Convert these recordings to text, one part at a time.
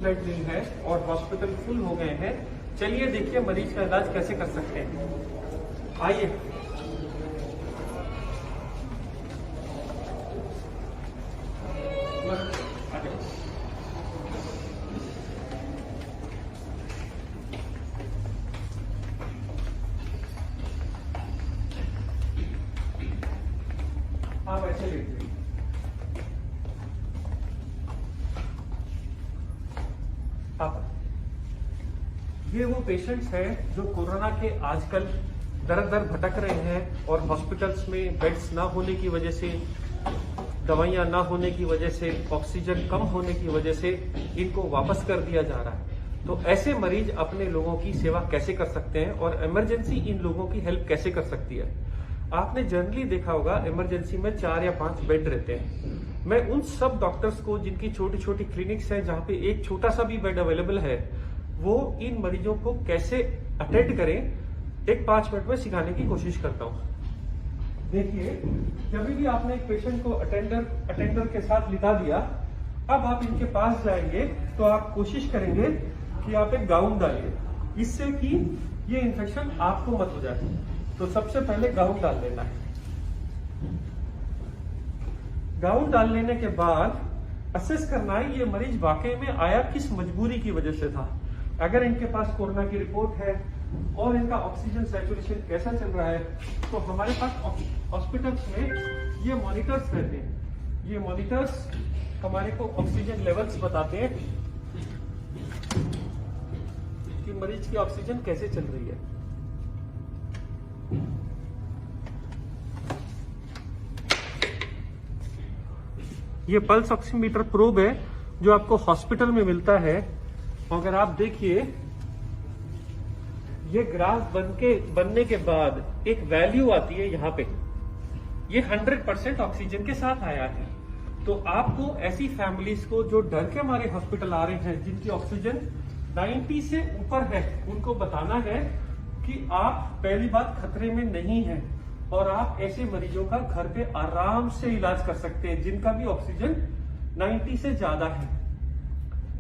Bed नहीं है और हॉस्पिटल फुल हो गए हैं। चलिए देखिए मरीज का इलाज कैसे कर सकते हैं। आइए। आप ऐसे लेट जाइए। आप ये वो पेशेंट्स हैं जो कोरोना के आजकल दर दर भटक रहे हैं और हॉस्पिटल्स में बेड्स ना होने की वजह से, दवाइयां ना होने की वजह से, ऑक्सीजन कम होने की वजह से इनको वापस कर दिया जा रहा है। तो ऐसे मरीज अपने लोगों की सेवा कैसे कर सकते हैं और इमरजेंसी इन लोगों की हेल्प कैसे कर सकती है। आपने जनरली देखा होगा इमरजेंसी में 4 या 5 बेड रहते हैं। मैं उन सब डॉक्टर्स को जिनकी छोटी छोटी क्लिनिक्स हैं जहां पे एक छोटा सा भी बेड अवेलेबल है, वो इन मरीजों को कैसे अटेंड करें एक 5 मिनट में सिखाने की कोशिश करता हूं। देखिए, जब भी आपने एक पेशेंट को अटेंडर के साथ लिटा दिया, अब आप इनके पास जाएंगे तो आप कोशिश करेंगे कि आप एक गाउन डालिए, इससे कि ये इन्फेक्शन आपको मत हो जाए। तो सबसे पहले गाउन डाल लेना है। गाउन डाल लेने के बाद असेस करना है ये मरीज वाकई में आया किस मजबूरी की वजह से था। अगर इनके पास कोरोना की रिपोर्ट है और इनका ऑक्सीजन सैचुरेशन कैसा चल रहा है, तो हमारे पास हॉस्पिटल्स में ये मॉनिटर्स रहते हैं। ये मॉनिटर्स हमारे को ऑक्सीजन लेवल्स बताते हैं कि मरीज की ऑक्सीजन कैसे चल रही है। ये पल्स ऑक्सीमीटर प्रोब है जो आपको हॉस्पिटल में मिलता है। अगर आप देखिए, ये ग्राफ बनने के बाद एक वैल्यू आती है यहाँ पे, ये 100% ऑक्सीजन के साथ आया है। तो आपको ऐसी फैमिलीज को जो डर के मारे हॉस्पिटल आ रहे हैं, जिनकी ऑक्सीजन 90 से ऊपर है, उनको बताना है कि आप पहली बात खतरे में नहीं है और आप ऐसे मरीजों का घर पे आराम से इलाज कर सकते हैं जिनका भी ऑक्सीजन 90 से ज्यादा है।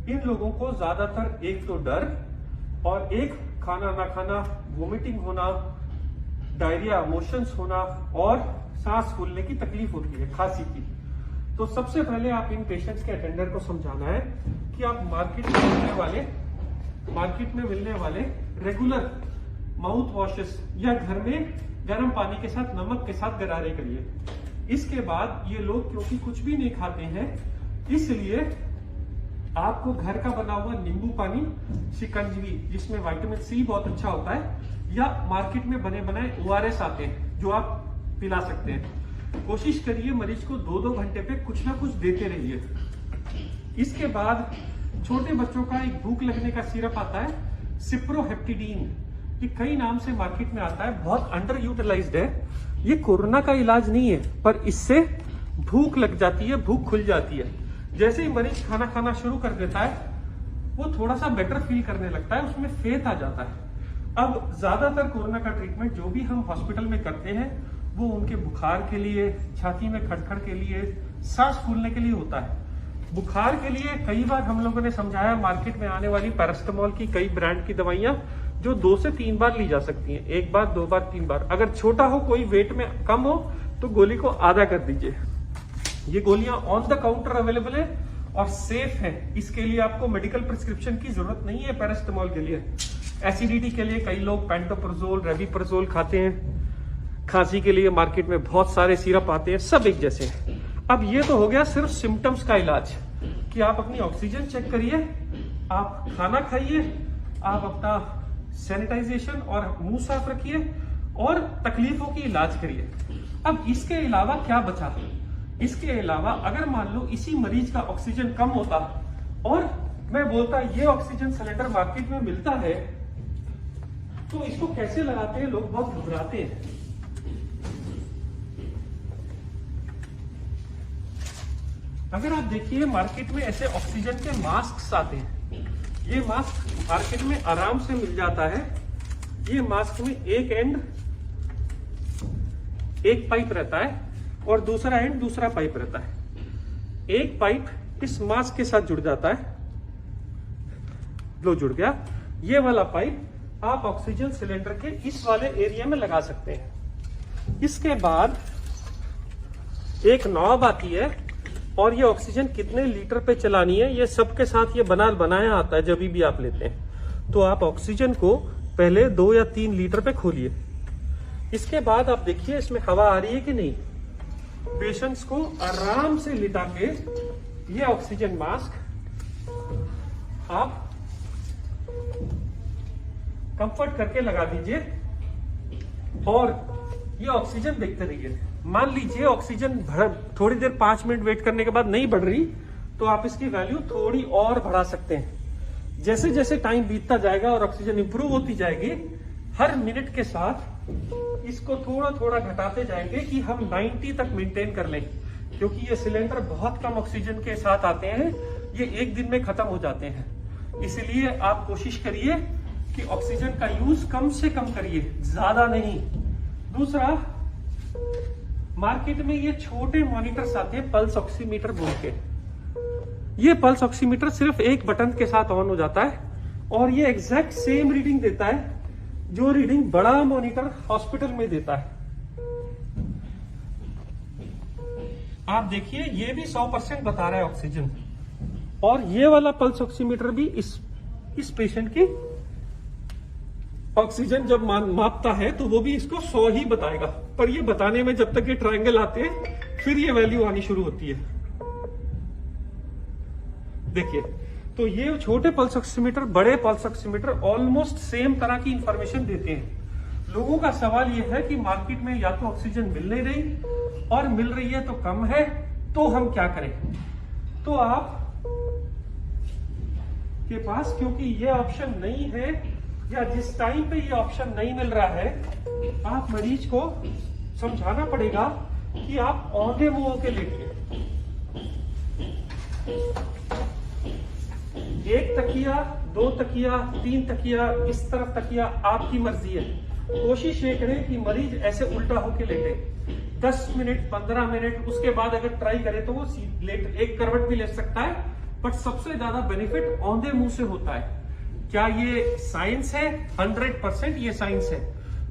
इन लोगों को ज्यादातर एक तो डर और एक खाना ना खाना, वोमिटिंग होना, डायरिया, मोशंस होना और सांस फूलने की तकलीफ होती है, खांसी की। तो सबसे पहले आप इन पेशेंट्स के अटेंडर को समझाना है कि आप मार्केट में मिलने वाले रेगुलर माउथ वॉशेस या घर में गर्म पानी के साथ नमक के साथ गरारे करिए। इसके बाद ये लोग क्योंकि कुछ भी नहीं खाते हैं, इसलिए आपको घर का बना हुआ नींबू पानी, शिकंजवी जिसमें विटामिन सी बहुत अच्छा होता है, या मार्केट में बने बनाए ORS आते हैं जो आप पिला सकते हैं। कोशिश करिए मरीज को 2-2 घंटे पे कुछ ना कुछ देते रहिए। इसके बाद छोटे बच्चों का एक भूख लगने का सिरप आता है, सिप्रोहेप्टिडीन। ये कई नाम से मार्केट में आता है, बहुत अंडर यूटिलाइज्ड है। ये कोरोना का इलाज नहीं है, पर इससे भूख लग जाती है, भूख खुल जाती है। जैसे ही मरीज खाना खाना शुरू कर देता है, वो थोड़ा सा बेटर फील करने लगता है, उसमें फेथ आ जाता है। अब ज्यादातर कोरोना का ट्रीटमेंट जो भी हम हॉस्पिटल में करते हैं, वो उनके बुखार के लिए, छाती में खड़खड़ के लिए, सांस फूलने के लिए होता है। बुखार के लिए कई बार हम लोगों ने समझाया, मार्केट में आने वाली पैरास्टामोल की कई ब्रांड की दवाइयां जो 2 से 3 बार ली जा सकती हैं, 1 बार, 2 बार, 3 बार। अगर छोटा हो, कोई वेट में कम हो, तो गोली को आधा कर दीजिए। ये गोलियां ऑन द काउंटर अवेलेबल है और सेफ है। इसके लिए आपको मेडिकल प्रिस्क्रिप्शन की जरूरत नहीं है। पैरास्टामोल के लिए, एसिडिटी के लिए कई लोग पेंटोप्रोजोल, रेबिप्रोजोल खाते हैं। खांसी के लिए मार्केट में बहुत सारे सिरप आते हैं, सब एक जैसे हैं। अब ये तो हो गया सिर्फ सिम्टम्स का इलाज कि आप अपनी ऑक्सीजन चेक करिए, आप खाना खाइए, आप अपना सैनिटाइजेशन और मुंह साफ रखिए और तकलीफों की इलाज करिए। अब इसके अलावा क्या बचा? इसके अलावा अगर मान लो इसी मरीज का ऑक्सीजन कम होता और मैं बोलता ये ऑक्सीजन सिलेंडर मार्केट में मिलता है, तो इसको कैसे लगाते हैं लोग, बहुत घबराते हैं। अगर आप देखिए, मार्केट में ऐसे ऑक्सीजन के मास्क आते हैं। ये मास्क मार्केट में आराम से मिल जाता है। ये मास्क में एक एंड एक पाइप रहता है और दूसरा एंड दूसरा पाइप रहता है। एक पाइप इस मास्क के साथ जुड़ जाता है लो जुड़ गया। ये वाला पाइप आप ऑक्सीजन सिलेंडर के इस वाले एरिया में लगा सकते हैं। इसके बाद एक नॉब आती है और ये ऑक्सीजन कितने लीटर पे चलानी है ये सबके साथ ये बनाया आता है। जब भी आप लेते हैं तो आप ऑक्सीजन को पहले 2 या 3 लीटर पे खोलिए। इसके बाद आप देखिए इसमें हवा आ रही है कि नहीं। पेशेंट्स को आराम से लिटा के ये ऑक्सीजन मास्क आप कंफर्ट करके लगा दीजिए और ये ऑक्सीजन देखते रहिए। मान लीजिए ऑक्सीजन थोड़ी देर 5 मिनट वेट करने के बाद नहीं बढ़ रही तो आप इसकी वैल्यू थोड़ी और बढ़ा सकते हैं। जैसे जैसे टाइम बीतता जाएगा और ऑक्सीजन इंप्रूव होती जाएगी, हर मिनट के साथ इसको थोड़ा थोड़ा घटाते जाएंगे कि हम 90 तक मेंटेन कर लें, क्योंकि ये सिलेंडर बहुत कम ऑक्सीजन के साथ आते हैं, ये 1 दिन में खत्म हो जाते हैं। इसलिए आप कोशिश करिए कि ऑक्सीजन का यूज कम से कम करिए, ज्यादा नहीं। दूसरा, मार्केट में ये छोटे मॉनिटर्स आते हैं पल्स ऑक्सीमीटर बोल के। ये पल्स ऑक्सीमीटर सिर्फ एक बटन के साथ ऑन हो जाता है और ये एग्जैक्ट सेम रीडिंग देता है जो रीडिंग बड़ा मॉनिटर हॉस्पिटल में देता है। आप देखिए ये भी 100% बता रहा है ऑक्सीजन, और ये वाला पल्स ऑक्सीमीटर भी इस पेशेंट की ऑक्सीजन जब मापता है तो वो भी इसको 100 ही बताएगा। पर ये बताने में जब तक ये ट्रायंगल आते हैं फिर ये वैल्यू आनी शुरू होती है। देखिए, तो ये छोटे पल्स ऑक्सीमीटर, बड़े पल्स ऑक्सीमीटर ऑलमोस्ट सेम तरह की इंफॉर्मेशन देते हैं। लोगों का सवाल ये है कि मार्केट में या तो ऑक्सीजन मिल नहीं रही और मिल रही है तो कम है, तो हम क्या करें। तो आप के पास क्योंकि ये ऑप्शन नहीं है या जिस टाइम पे ये ऑप्शन नहीं मिल रहा है, आप मरीज को समझाना पड़ेगा कि आप औंधे मुंह होके लेटिए। 1 तकिया, 2 तकिया, 3 तकिया, इस तरफ तकिया आपकी मर्जी है। कोशिश ये करें कि मरीज ऐसे उल्टा होके लेटे 10 मिनट 15 मिनट। उसके बाद अगर ट्राई करे तो वो एक करवट भी ले सकता है, बट सबसे ज्यादा बेनिफिट औंधे मुंह से होता है। क्या ये साइंस है? 100% ये साइंस है।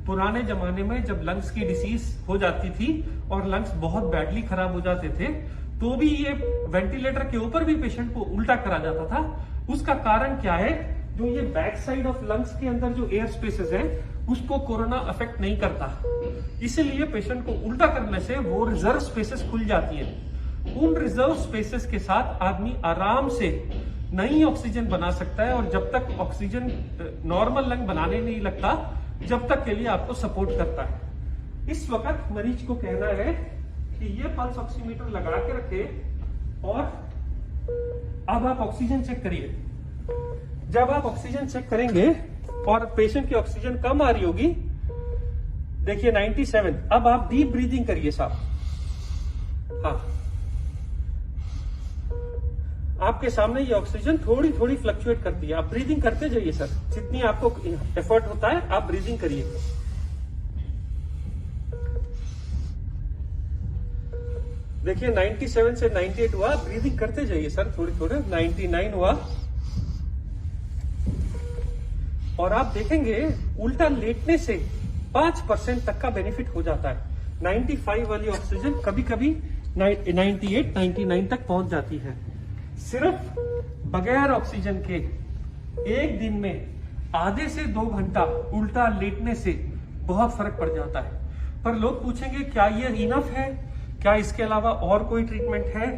पुराने जमाने में जब लंग्स की डिसीज हो जाती थी और लंग्स बहुत बैडली खराब हो जाते थे, तो भी ये वेंटिलेटर के ऊपर भी पेशेंट को उल्टा करा जाता था। उसका कारण क्या है? जो ये बैक साइड ऑफ लंग्स के अंदर जो एयर स्पेसेस है उसको कोरोना अफेक्ट नहीं करता, इसलिए पेशेंट को उल्टा करने से वो रिजर्व स्पेसेस खुल जाती है। उन रिजर्व स्पेसेस के साथ आदमी आराम से नई ऑक्सीजन बना सकता है, और जब तक ऑक्सीजन नॉर्मल लंग बनाने नहीं लगता जब तक के लिए आपको सपोर्ट करता है। इस वक्त मरीज को कहना है कि ये पल्स ऑक्सीमीटर लगा के रखे और अब आप ऑक्सीजन चेक करिए। जब आप ऑक्सीजन चेक करेंगे और पेशेंट की ऑक्सीजन कम आ रही होगी, देखिए 97, अब आप डीप ब्रीदिंग करिए साहब। हाँ, आपके सामने ये ऑक्सीजन थोड़ी थोड़ी फ्लक्चुएट करती है। आप ब्रीदिंग करते जाइए सर, जितनी आपको एफर्ट होता है आप ब्रीदिंग करिए। देखिए 97 से 98 हुआ, ब्रीदिंग करते जाइए सर थोड़ी थोड़े। 99 हुआ, और आप देखेंगे उल्टा लेटने से 5% तक का बेनिफिट हो जाता है। 95 वाली ऑक्सीजन कभी कभी 98, 99 तक पहुंच जाती है। सिर्फ बगैर ऑक्सीजन के 1 दिन में आधे से 2 घंटा उल्टा लेटने से बहुत फर्क पड़ जाता है। पर लोग पूछेंगे क्या ये इनफ है, क्या इसके अलावा और कोई ट्रीटमेंट है?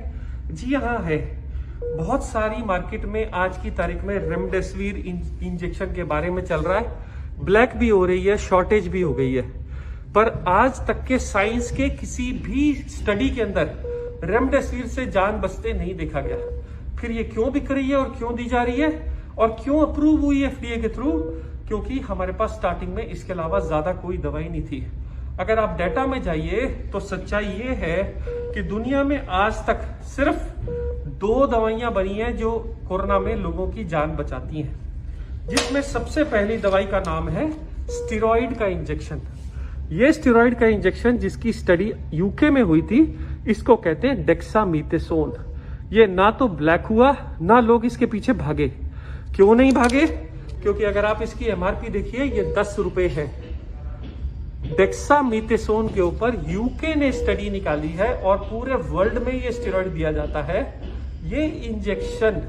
जी हाँ है। बहुत सारी मार्केट में आज की तारीख में रेमडेसिविर इंजेक्शन के बारे में चल रहा है, ब्लैक भी हो रही है, शॉर्टेज भी हो गई है। पर आज तक के साइंस के किसी भी स्टडी के अंदर रेमडेसिविर से जान बचते नहीं देखा गया। फिर ये क्यों बिक रही है और क्यों दी जा रही है और क्यों अप्रूव हुई है FDA के थ्रू? क्योंकि हमारे पास स्टार्टिंग में इसके अलावा ज्यादा कोई दवाई नहीं थी। अगर आप डेटा में जाइए तो सच्चाई ये है कि दुनिया में आज तक सिर्फ 2 दवाइयां बनी हैं जो कोरोना में लोगों की जान बचाती हैं, जिसमें सबसे पहली दवाई का नाम है स्टेरॉइड का इंजेक्शन। ये स्टेरॉइड का इंजेक्शन जिसकी स्टडी यूके में हुई थी, इसको कहते हैं डेक्सामीथासोन। ये ना तो ब्लैक हुआ ना लोग इसके पीछे भागे। क्यों नहीं भागे? क्योंकि अगर आप इसकी एमआरपी देखिए, ये 10 रुपए है। डेक्सामीथासोन के ऊपर यूके ने स्टडी निकाली है और पूरे वर्ल्ड में ये स्टेरॉइड दिया जाता है। ये इंजेक्शन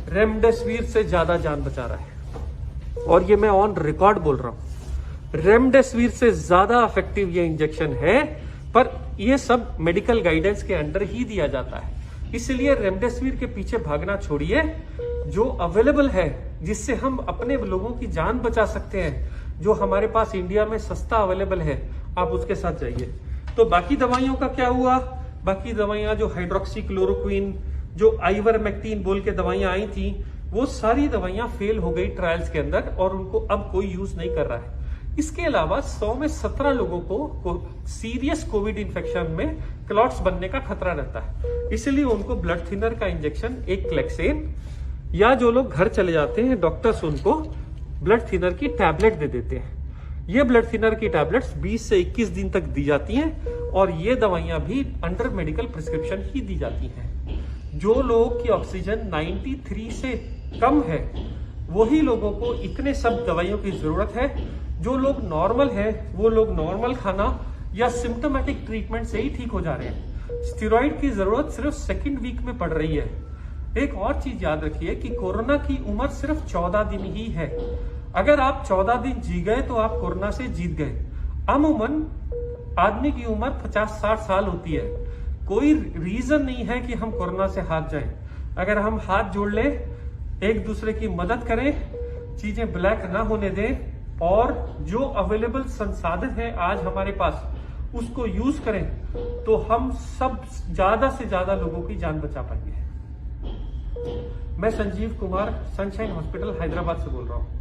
रेमडेसिविर से ज्यादा जान बचा रहा है, और ये मैं ऑन रिकॉर्ड बोल रहा हूं। रेमडेसिविर से ज्यादा इफेक्टिव ये इंजेक्शन है, पर ये सब मेडिकल गाइडेंस के अंडर ही दिया जाता है। इसलिए रेमडेसिविर के पीछे भागना छोड़िए, जो अवेलेबल है, जिससे हम अपने लोगों की जान बचा सकते हैं, जो हमारे पास इंडिया में सस्ता अवेलेबल है, आप उसके साथ जाइए। तो बाकी दवाइयों का क्या हुआ? बाकी दवाइयां जो हाइड्रोक्सीक्लोरोक्विन, जो आइवरमेक्टिन बोल के दवाइयां आई थी, वो सारी दवाइयां फेल हो गई ट्रायल्स के अंदर, और उनको अब कोई यूज नहीं कर रहा है। इसके अलावा 100 में 17 लोगों को सीरियस कोविड इन्फेक्शन में क्लॉट्स बनने का खतरा रहता है। इसलिए उनको ब्लड थिनर का इंजेक्शन, एक क्लेक्सेन, या जो लोग घर चले जाते हैं डॉक्टर्स उनको ब्लड थिनर की टैबलेट दे देते हैं। ये ब्लड थिनर की टैबलेट्स 20 से 21 दिन तक दी जाती हैं, और ये दवाइयां भी अंडर मेडिकल प्रिस्क्रिप्शन ही दी जाती हैं। जो लोग की ऑक्सीजन 93 से कम है, वही लोगों को इतने सब दवाइयों की जरूरत है। जो लोग नॉर्मल है, वो लोग नॉर्मल खाना या सिम्टोमेटिक ट्रीटमेंट से ही ठीक हो जा रहे हैं। स्टेरॉइड की जरूरत सिर्फ सेकेंड वीक में पड़ रही है। एक और चीज याद रखिए कि कोरोना की उम्र सिर्फ 14 दिन ही है। अगर आप 14 दिन जी गए तो आप कोरोना से जीत गए। अमूमन आदमी की उम्र 50-60 साल होती है। कोई रीजन नहीं है कि हम कोरोना से हार जाएं। अगर हम हाथ जोड़ ले, एक दूसरे की मदद करें, चीजें ब्लैक ना होने दें, और जो अवेलेबल संसाधन है आज हमारे पास, उसको यूज करें, तो हम सब ज्यादा से ज्यादा लोगों की जान बचा पाएंगे। मैं संजीव कुमार, सनशाइन हॉस्पिटल हैदराबाद से बोल रहा हूं।